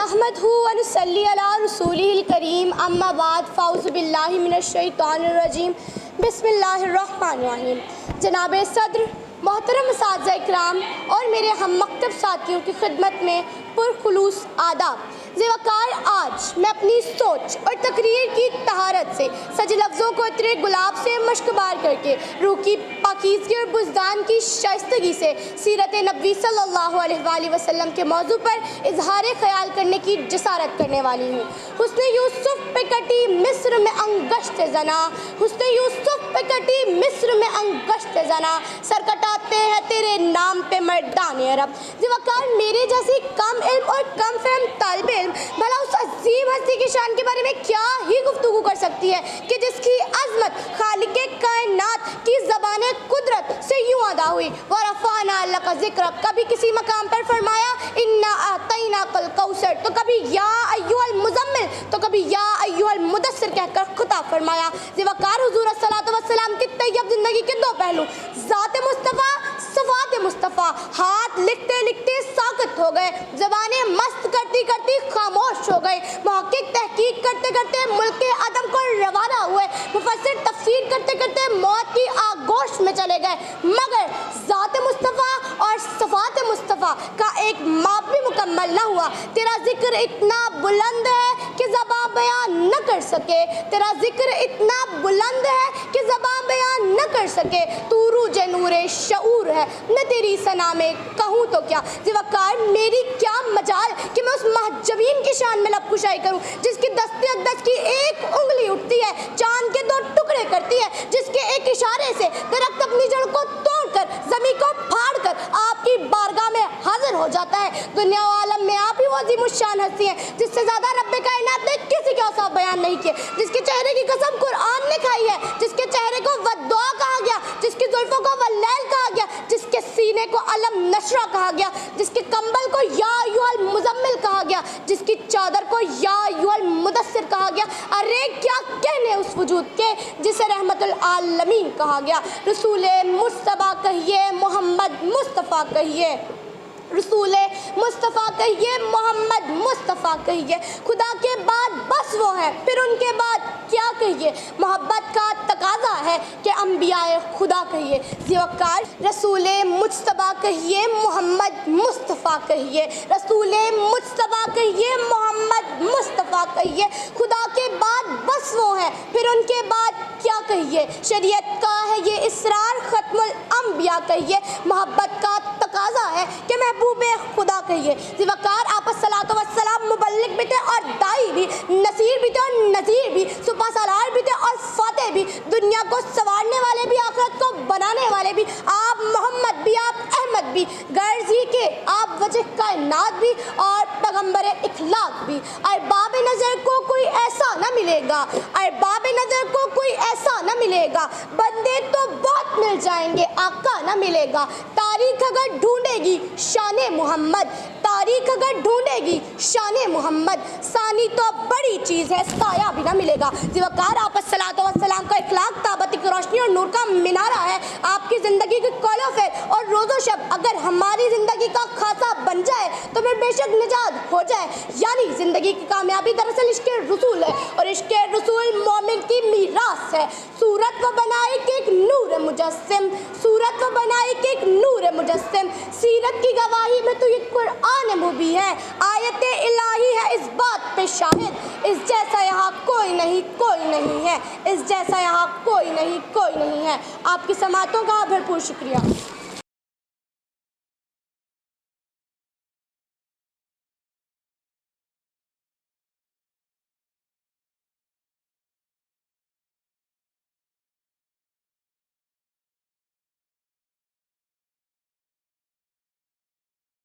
नहमदहु व नुसल्ली अला रसूलिहिल करीम अम्मा बाद फ़ाउज़ु बिल्लाहि मिनश्शैतानिर रजीम बिस्मिल्लाहिर रहमानिर रहीम। जनाब सद्र, मोहतरम असातिज़ा इकराम और मेरे हम मकतब साथियों की खिदमत में पुरखुलूस आदाब। ज़ेवकार, आज मैं अपनी सोच और तकरीर की तहारत से सजे लफ्ज़ों को इतरे गुलाब से मश्कबार करके रूह की पाकीज़गी और बुज़दान की शाइस्तगी से सीरत नबी सल्लल्लाहु अलैहि वसल्लम के मौजू पर इजहार ख़याल करने की जसारत करने वाली हूँ। हुस्न यूसुफ पे कटी मिस्र में अंगश्त जना, हुस्न यूसुफ पे कटी मिस्र में अंगश्त जना, सर कटाते हैं तेरे नाम पे मर्दान अरब। ज़ेवकार, मेरे जैसी कम इल्म और कम फहम तालिब इल्म भला उस अजीम हस्ती की शान के बारे में क्या ही गुफ्तगू कर सकती है कि जिसकी अज़मत खालिके कायनात की ज़बाने कुदरत से यूँ अदा हुई। वरफ़अना लका ज़िक्रक, कभी किसी मकाम पर फरमाया इन्ना अतैनाकल कौसर, तो कभी या अय्युहल मुज़म्मिल, तो कभी या अय्युहल मुदस्सिर कहकर खिताब फरमाया। ज़िवकार, हुज़ूर अस्सलातु वस्सलाम की तैयब ज़िंदगी के दो पहलू, ज़ात मुस्तफ़ा सफ़ात मुस्तफ़ा। हाथ लिखते लिखते साकत हो गए, ज़बानें मस्त करती करती खामोश हो गए, मुहक्किक तहकीक करते करते मुल्क के अदम को रवाना हुए, मुफस्सिर तफसीर करते करते मौत की आगोश में चले गए, मगर ज़ात मुस्तफ़ा और सफ़ात मुस्तफ़ा का एक माप भी मुकम्मल न हुआ। तेरा ज़िक्र इतना बुलंद है कि ज़बान बयान न कर सके, तेरा ज़िक्र इतना बुलंद है कि ज़बान बयान न कर सके। तू रूजे नूरे शऊर है, मैं तेरी सना में कहूँ तो क्या। ज़िवकार, मेरी क्या मजाल कि मैं उस महजबीन की शान में लबकुशाई करूँ जिसकी दस्ते अक़दस की एक उंगली उठती है, चांद के दो टुकड़े करती है, जिसके एक इशारे से दरख्त अपनी जड़ को तोड़कर ज़मीन को फाड़कर आपकी बारगाह में हाजिर हो जाता है। दुनिया व आलम में आप ही वो अज़ीमुश्शान हस्ती हैं जिससे ज़्यादा रब्बे कायनात ने किसी के औसाफ बयान नहीं किए, जिसके चेहरे की कसम कुरान ने खाई है, जिसके चेहरे को वद्दुआ कहा गया, जिसकी जुल्फ़ों को वल्लैल कहा गया, जिसके सीने को अलम नशरा कहा गया, जिसके कंबल को या अय्युहल मुज़म्मिल कहा गया, जिसकी चादर को या अय्युहल मुदस्सिर कहा गया। अरे क्या कहने उस वजूद के जिसे रहमतुल आलमीन कहा गया। रसूले मुस्तफ़ा कहिए, मोहम्मद मुस्तफ़ा कहिए, रसूले मुस्तफ़ा कहिए, मोहम्मद मुस्तफ़ा कहिए। खुदा के बाद बस वो है, फिर उनके बाद क्या कहिए। मोहब्बत का तकाज़ा है कि अंबियाए खुदा कहिए। ज़िवकार, रसूले मुस्तफ़ा कहिए, मोहम्मद मुस्तफ़ा कहिए, रसूले मुस्तफ़ा कहिए, मोहम्मद मुस्तफ़ा कहिए। खुदा के बाद बस वो है, फिर उनके बाद क्या कहिए। शरीयत का है ये इसरार, ख़त्मुल अंबिया कहिए। मोहब्बत का तकाज़ा है कि महबूबे खुदा कहिए। ज़िवकार, आप अस्सलातु वस्सलाम मुबल्लिग भी थे और दाई भी, नसीर भी थे और नज़ीर भी, सुपा सालार भी थे और फातेह भी, दुनिया को संवारने वाले भी, आखिरत को बनाने वाले भी। आप मोहम्मद भी, आप अहमद भी, गर्जी के आप वजह कायनात भी और पैगम्बरे इखलाक भी। अरबाब नज़र को कोई ऐसा न मिलेगा, अरबाब नज़र को कोई ऐसा न मिलेगा, बंदे तो बहुत मिल जाएंगे, आका न मिलेगा। तारीख अगर ढूंढेगी शाने मोहम्मद, तारीख अगर ढूंढेगी शाने मोहम्मद, सानी तो बड़ी चीज़ है, साया भी ना मिलेगा। ज़िवकार, आप अस्सलातु वस्सलाम का इखलाक ताबती की रोशनी और नूर का मीनारा है। आपकी ज़िंदगी की कौल-ओ-फ़िल और रोज़ो शब अगर हमारी ज़िंदगी का खासा बन जाए तो फिर बेशक निजात हो जाए। यानी ज़िंदगी की कामयाबी दरअसल इश्क़े रसूल है और इश्क़े रसूल मोमिन की मीरास है। सूरत वो बनाए कि एक नूर मुजस्सिम, सूरत वो बनाए कि एक नूर मुजस्सिम, सीरत की गवाही में तो ये कुरान मुबी है, आयत इलाही है इस बात पे शाहिद। इस जैसा यहाँ कोई नहीं, कोई नहीं है, इस जैसा यहाँ कोई नहीं, कोई नहीं है। आपकी समातों का भरपूर शुक्रिया।